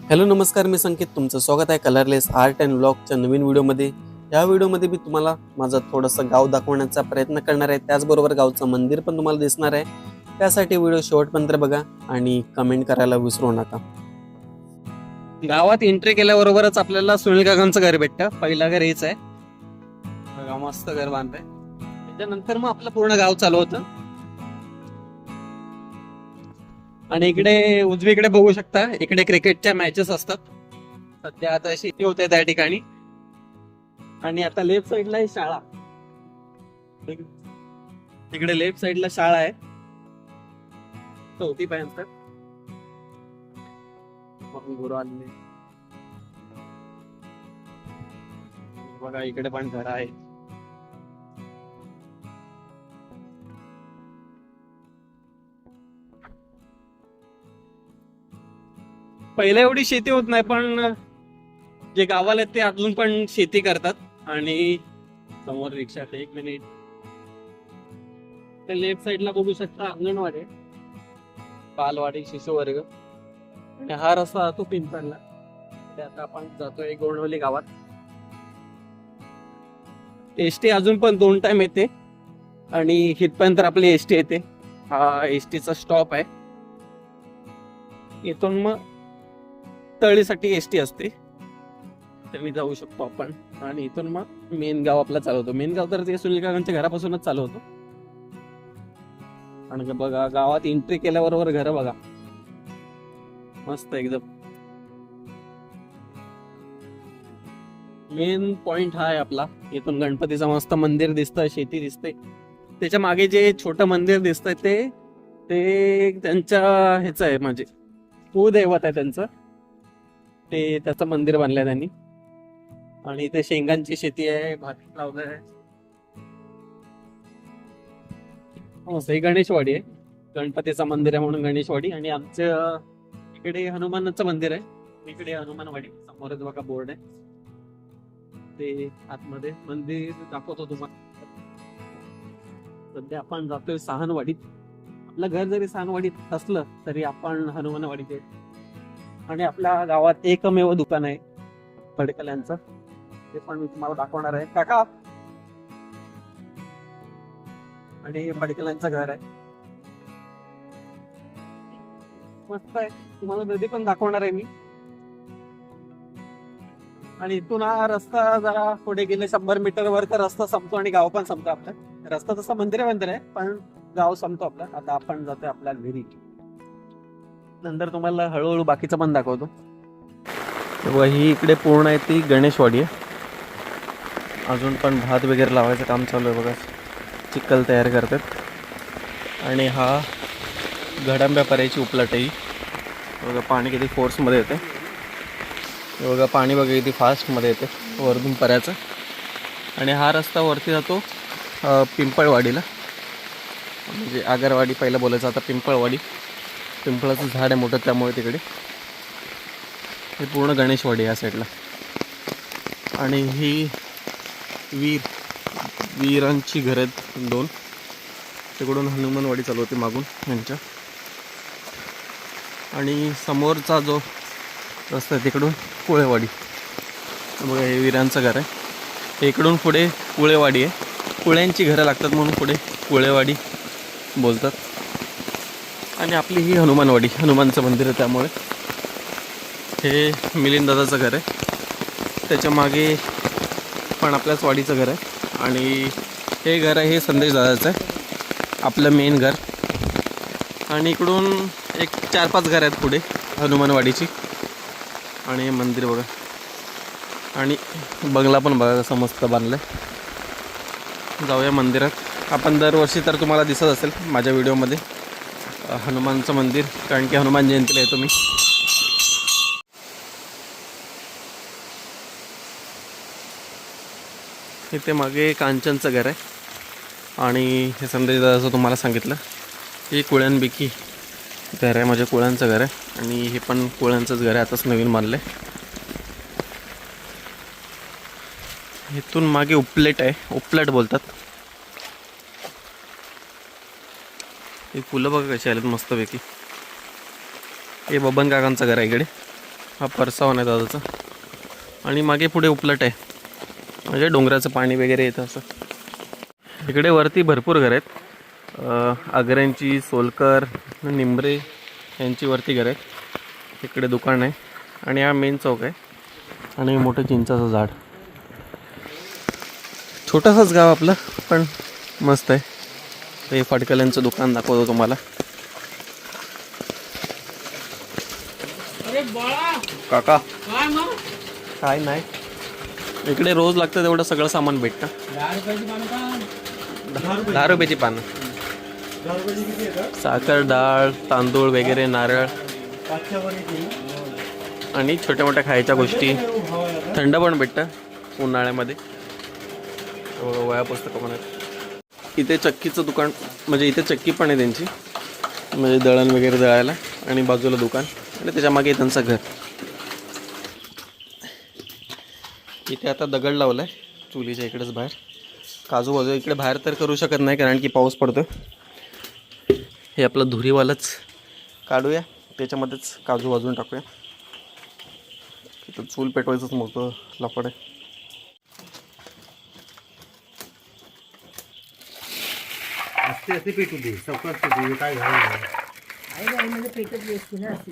Hello नमस्कार, मी संकेत. तुमचं स्वागत आहे कलरलेस आर्ट अँड व्लॉगच्या नवीन व्हिडिओमध्ये. या व्हिडिओमध्ये मी तुम्हाला माझं थोडंसं गाव दाखवण्याचा प्रयत्न करणार आहे. त्याचबरोबर गावचं मंदिर पण तुम्हाला दिसणार आहे. त्यासाठी व्हिडिओ शेवटपर्यंत बघा आणि कमेंट करायला विसरू नका. गावात एंट्री केल्याबरोबरच आपल्याला सुनील काकांचं घर भेटतं. पहिलं घर हेच आहे बघा, मस्त घर बांधलंय. त्याच्यानंतर मग आपलं पूर्ण गाव चालू होतं. आणि इकडे उजवीकडे बघू शकता, इकडे क्रिकेटच्या मॅचेस असतात. सध्या आता शेती होते त्या ठिकाणी. आणि आता लेफ्ट साइडला आहे शाळा. तिकडे लेफ्ट साइडला शाळा आहे 4थी पर्यंत. बघा इकडे पण घर आहे. पहिल्या एवढी शेती होत नाही, पण जे गावाला आहेत ते अजून पण शेती करतात. आणि समोर रिक्षा, एक मिनिट, ते लेफ्ट साइडला बघू शकता अंगणवाडी, बालवाडी, शिशु वर्ग. आणि हा रस्ता जातो पिंपळला. आता आपण जातोय गोंडवली गावात. एसटी अजून पण 2 टाइम येते आणि इथपर्यंत आपली एसटी येते. हा एसटीचा स्टॉप आहे. इथून मग तळीसाठी एसटी असते, तर मी जाऊ शकतो आपण. आणि इथून मग मेन गाव आपला चालू होतो. मेन गाव तर ते सुनील काकांच्या घरापासूनच चालू होतो. आणि बघा गावात एंट्री केल्याबरोबर घर बघा, मस्त एकदम. मेन पॉइंट हा आहे आपला. इथून गणपतीचं मस्त मंदिर दिसतंय, शेती दिसते. त्याच्या मागे जे छोटं मंदिर दिसतंय ते त्यांच्या ह्याच आहे, म्हणजे कुलदैवत आहे त्यांचं. ते त्याचं मंदिर बांधलंय त्यांनी. आणि इथे शेंगांची शेती आहे, भात लावलंय. ही गणेशवाडी आहे. गणपतीचं मंदिर आहे म्हणून गणेशवाडी. आणि आमच्या इकडे हनुमानाचं मंदिर आहे. इकडे हनुमानवाडी समोरच बघा बोर्ड आहे. ते आतमध्ये मंदिर दाखवतो तुम्हाला. सध्या आपण जातोय साहनवाडीत. आपलं घर जरी साहनवाडीत असलं तरी आपण हनुमानवाडीत आहे. आणि आपल्या गावात एकमेव दुकान आहे फडकल्यांचं, ते पण मी तुम्हाला दाखवणार आहे. काका, आणि फडकल्यांचं घर आहे, मस्त आहे. तुम्हाला नदी पण दाखवणार आहे मी. आणि इथून हा रस्ता जरा पुढे गेले 100 मीटर वर तर रस्ता संपतो आणि गाव पण संपतो आपला. रस्ता तसा मंदिर आहे, पण गाव संपतो आपला. आता आपण जातोय आपल्या घरी. नंतर तुम्हाला हळूहळू बाकीचं पण दाखवतो. तेव्हा ही इकडे पूर्ण आहे ती गणेशवाडी आहे. अजून पण भात वगैरे लावायचं काम चालू आहे बघा, चिखल तयार करतात. आणि हा घडांब्या पर्यायची उपलाट आहे. बघा पाणी किती फोर्समध्ये येते. बघा पाणी बघा किती फास्टमध्ये येते वरतून पर्याचं. आणि हा रस्ता वरती जातो पिंपळवाडीला, म्हणजे आगरवाडी पहिलं बोलायचं, आता पिंपळवाडी. पिंपळाचं झाड आहे मोठं, त्यामुळे तिकडे हे पूर्ण गणेशवाडी या साईडला. आणि ही वीरांची घर आहेत 2. तिकडून हनुमानवाडी चालू होती मागून यांच्या. आणि समोरचा जो रस्ता आहे तिकडून कुळेवाडी. बघा हे वीरांचं घर आहे. इकडून पुढे कुळेवाडी आहे. कुळ्यांची घरं लागतात म्हणून पुढे कुळेवाडी बोलतात. आणि आपली ही हनुमानवाडी, हनुमानचं मंदिर आहे, त्यामुळे हे मिलिंद दादाचं घर आहे. त्याच्या मागे पण आपल्याच वाडीचं घर आहे. आणि हे घर आहे, हे संदेश दादाचं आहे, आपलं मेन घर. आणि इकडून एक 4-5 घर आहेत पुढे हनुमानवाडीची. आणि मंदिर बघा, आणि बंगला पण बघा कसं मस्त बांधलं आहे. जाऊया मंदिरात. आपण दरवर्षी तर तुम्हाला दिसत असेल माझ्या व्हिडिओमध्ये हनुमानचं मंदिर, कारण की हनुमान जयंतीला येतो मी. इथे मागे कांचनचं घर आहे. आणि हे संदेश दादाचं तुम्हाला सांगितलं, हे कुळ्यांपैकी घर आहे, माझ्या कुळांचं घर आहे. आणि हे पण कुळांचंच घर आहे, आताच नवीन बांधलं आहे. इथून मागे उपलेट आहे, उपलाट बोलतात. हे फुलं बघा कशी आलेत मस्तपैकी. हे बबन काकांचं घर आहे इकडे. हा परसावन आहे दादाचा. आणि मागे पुढे उपलट आहे, म्हणजे डोंगराचं पाणी वगैरे येतं असं. इकडे वरती भरपूर घर आहेत. आगऱ्यांची, सोलकर, निंबरे यांची वरती घर आहेत. इकडे दुकान आहे आणि हा मेन चौक आहे आणि मोठं चिंचाचं झाड. छोटंसंच गाव आपलं, पण मस्त आहे. हे फडकल्यांचं दुकान दाखवतो तुम्हाला. काका काय नाही, इकडे रोज लागतं तेवढं सगळं सामान भेटतं. 10 रुपयाची पानं. साखर, डाळ, तांदूळ वगैरे, नारळ आणि छोट्या मोठ्या खायच्या गोष्टी. थंड पण भेटतं उन्हाळ्यामध्ये. वया पुस्तकं पण आहेत. इथे चक्कीचं दुकान, म्हणजे इथे चक्की पण आहे त्यांची, म्हणजे दळण वगैरे दळायला. आणि बाजूला दुकान आणि त्याच्या मागे त्यांचं घर. इथे आता दगड लावला आहे चुलीच्या इकडेच बाहेर. काजू बाजू इकडे बाहेर तर करू शकत नाही कारण की पाऊस पडतो. हे आपलं धुरीवालंच काढूया, त्याच्यामध्येच काजू भाजून टाकूया. इथं चूल पेटवायचंच मोठं लाकूड आहे. असे पेटू दे, सवकाश पेटू दे, काय झालं म्हणजे पेटत असते ना अशी.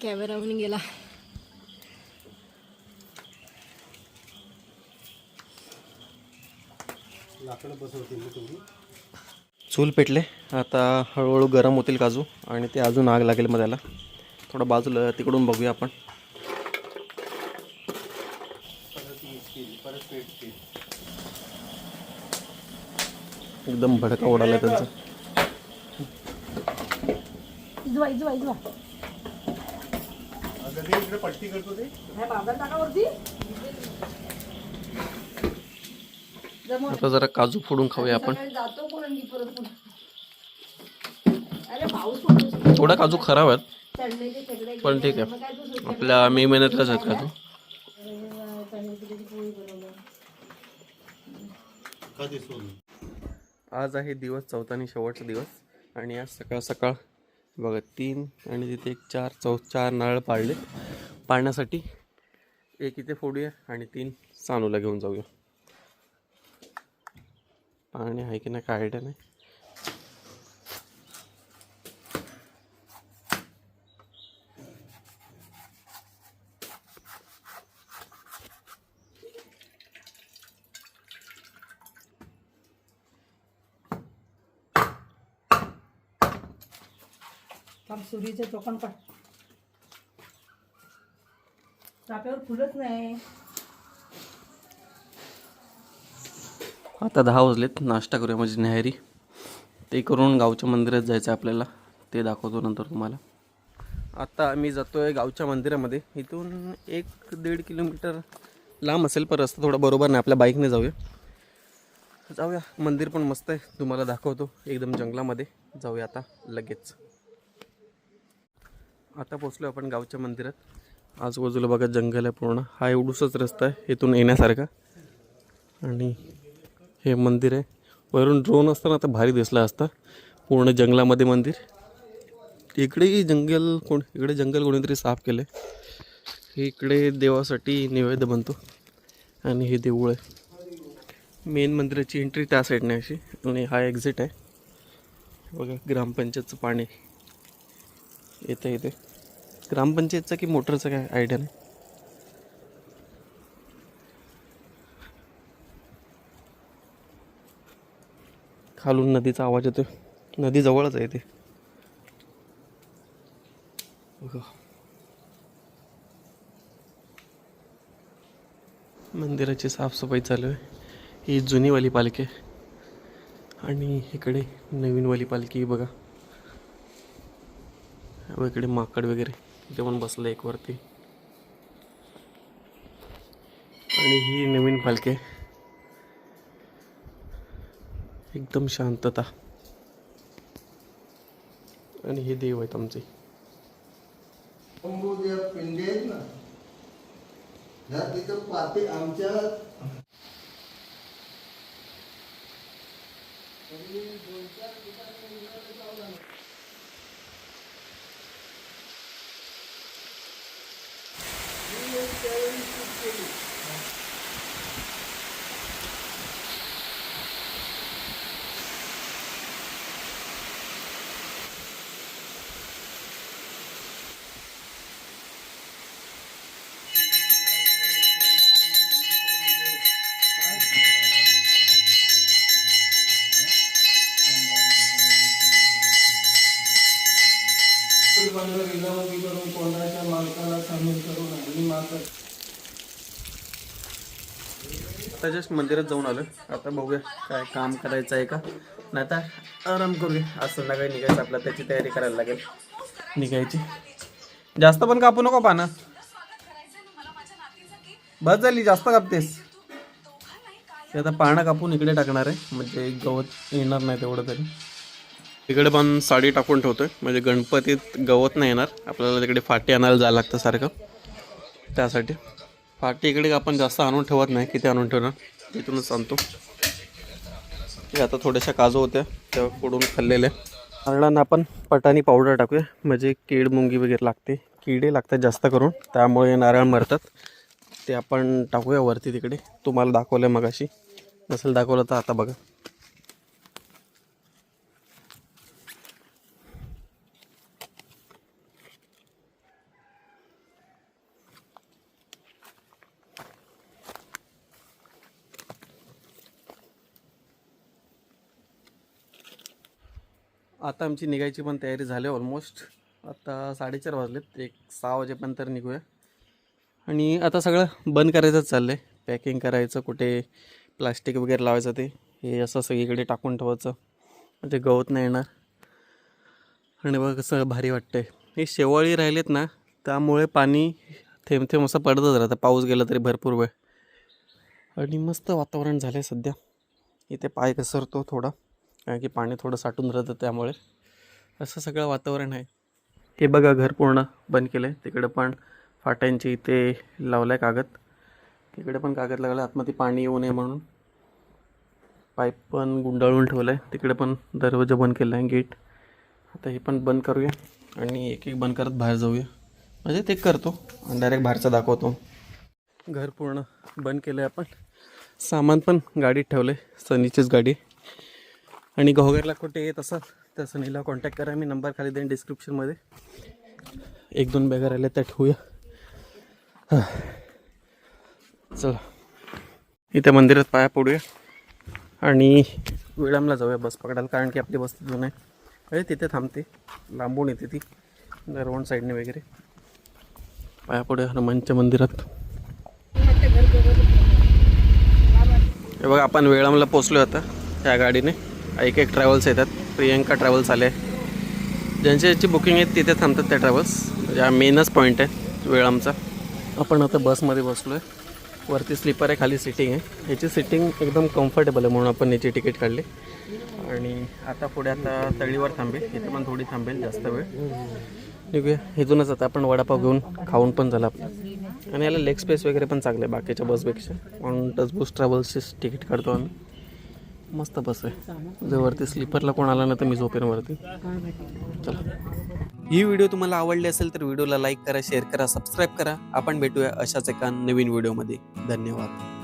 कॅमेरा म्हणून गेला. लाकडं बसवतील ना तुम्ही. चूल पेटले, आता हळूहळू गरम होतील काजू आणि ते अजून आग लागेल. मग त्याला थोडं बाजूला तिकडून बघूया आपण. एकदम भडका उडाला त्यांचा. इकडे पट्टी करतो ते आता जरा काजू फोडून खाऊया आपण. थोडा काजू खराब आहेत पण ठीक आहे, आपल्या मे महिन्यातलाच आहेत काजू. आज आहे दिवस चौथा आणि शेवटचा दिवस. आणि आज सकाळ सकाळ बघा 3 आणि तिथे 4 नारळ पाळले पाळण्यासाठी. एक इथे फोडूया आणि 3 सानूला घेऊन जाऊया. पाणी आहे की नाही काय आयडिया नाही. सुरीचं टोकन काढ, चाप्यावर फुलत नाही. आता 10 वाजलेत. नाश्ता करूया म्हणजे न्याहारी. ते करून गावच्या मंदिरात जायचं आहे आपल्याला, ते दाखवतो नंतर तुम्हाला. आता आम्ही जातो आहे गावच्या मंदिरामध्ये. इथून 1-1.5 किलोमीटर लांब असेल, पण रस्ता थोडा बरोबर नाही. आपल्या बाईकने जाऊया. मंदिर पण मस्त आहे, तुम्हाला दाखवतो. एकदम जंगलामध्ये जाऊया आता लगेच. आता पोचलो आपण गावच्या मंदिरात. आजूबाजूला बघा जंगल आहे पूर्ण. हा एवढूसच रस्ता आहे इथून येण्यासारखा. आणि हे मंदिर आहे. वरून ड्रोन असताना आता भारी दिसला असता. पूर्ण जंगलामध्ये मंदिर. इकडेही जंगल कोणीतरी साफ केलं. इकडे देवासाठी नैवेद्य बनतो. आणि हे देऊळ आहे. मेन मंदिराची एंट्री त्या साईडने अशी, आणि हा एक्झिट आहे. बघा ग्रामपंचायतचं पाणी येतं इथे. ग्रामपंचायतचं की मोटरचं काय आयडिया नाही. खालून नदीचा आवाज येतो. नदी जवळच आहे ते. मंदिराची साफसफाई चालू आहे. ही जुनीवाली पालखी आहे आणि इकडे नवीनवाली पालखी बघा. इकडे माकड वगैरे इथे पण बसलं एक वरती. आणि ही नवीन पालखी आहे. एकदम शांतता. आणि हे देव आहेत आमचे. पिंडे आहेत ना ह्या तिथं पाते आमच्या करून कोंडाच्या मालकाला सामील करून आणि मात्र आता जस्ट मंदिरात जाऊन आलो. आता बघूया काय काम करायचं आहे का, नाही तर आराम करूया. आज संध्याकाळी निघायचं आपला, त्याची तयारी करायला लागेल निघायची. जास्त पण कापू नको पानं, बस झाली, जास्त कापतेस. ते आता पानं कापून इकडे टाकणार आहे, म्हणजे गवत येणार नाही तेवढं तरी. इकडे पण साडी टाकून ठेवतोय, म्हणजे गणपतीत गवत नाही येणार आपल्याला. तिकडे फाटी आणायला जायला लागतं सारखं, त्यासाठी फाटी इकडे आपण जास्त आणून ठेवत नाही. किती आणून ठेवणार, तिथूनच आणतो. आता थोड्याशा काजू होत्या त्या फोडून खाल्लेल्या. नारळांना आपण पटाणी पावडर टाकूया, म्हणजे कीड मुंगी वगैरे लागते, किडे लागतात जास्त करून, त्यामुळे नारळ मरतात. ते आपण टाकूया वरती तिकडे. तुम्हाला दाखवलं आहे मगाशी, नसेल दाखवलं तर आता बघा. आता आमची निघायची पण तयारी झाली ऑलमोस्ट. आता 4:30 वाजलेत, एक 6 वाजेपर्यंत निघूया. आणि आता सगळं बंद करायचंच चाललं आहे. पॅकिंग करायचं, कुठे प्लास्टिक वगैरे लावायचं, ते हे असं सगळीकडे टाकून ठेवायचं, म्हणजे गवत नाही येणार. आणि बघा कसं भारी वाटतं आहे. हे शेवाळी राहिलेत ना, त्यामुळे पाणी थेंब थेंब असं पडतच राहतं, पाऊस गेला तरी भरपूर वेळ. आणि मस्त वातावरण झालं आहे सध्या. इथे पाय घसरतो थोडा, कारण की पाणी थोडं साठून राहतं, त्यामुळे असं सगळं वातावरण आहे. हे बघा घर पूर्ण बंद केलं आहे. तिकडे पण फाट्यांची इथे लावलं आहे कागद, तिकडे पण कागद लागला आतमध्ये पाणी येऊ नये म्हणून. पाईप पण गुंडाळून ठेवलं आहे, तिकडे पण दरवाजा बंद केला आहे, गेट. आता हे पण बंद करूया आणि एक एक बंद करत बाहेर जाऊया, म्हणजे ते करतो आणि डायरेक्ट बाहेरचा दाखवतो. घर पूर्ण बंद केलं आहे आपण. सामान पण गाडीत ठेवलं आहे, सनीचीच गाडी. आणि घोगरला कुठे येत असाल तर सनीला कॉन्टॅक्ट करा, मी नंबर खाली देईन डिस्क्रिप्शनमध्ये. 1-2 बॅगा राहिल्या त्या ठेवूया. चला इथे मंदिरात पाया पडूया आणि विळामला जाऊया बस पकडायला, कारण की आपली बस तिथून आहे. अरे तिथे थांबते, लांबून येते ती नरवण साईडने वगैरे. पाया पडूया हनुमानच्या मंदिरात. हे बघा आपण वेळामला पोचलो आता त्या गाडीने. एक ट्रॅव्हल्स येतात, प्रियंका ट्रॅव्हल्स आले. ज्यांची याची बुकिंग आहे तिथे थांबतात त्या ट्रॅव्हल्स, म्हणजे हा मेनच पॉईंट आहे वेळामचा. आपण आता बसमध्ये बसलो आहे. वरती स्लीपर आहे, खाली सिटिंग आहे. याची सिटिंग एकदम कम्फर्टेबल आहे म्हणून आपण याची तिकीट काढली. आणि आता पुढे आता तळीवर थांबेल, इथे पण थोडी थांबेल, जास्त वेळ निघूया. इथूनच आता आपण वडापाव घेऊन खाऊन पण झालं आपलं. आणि याला लेग स्पेस वगैरे पण चांगलं आहे बाकीच्या बसपेक्षा, म्हणून टचबूस ट्रॅव्हल्सचीच तिकीट काढतो आम्ही. मस्त बस आहे. जर वरती स्लीपरला कोण आला ना तर मी झोपेन वरती. चला, ही व्हिडिओ तुम्हाला आवडली असेल तर व्हिडिओला लाईक करा, शेअर करा, सबस्क्राईब करा. आपण भेटूया अशाच एका नवीन व्हिडिओमध्ये. धन्यवाद.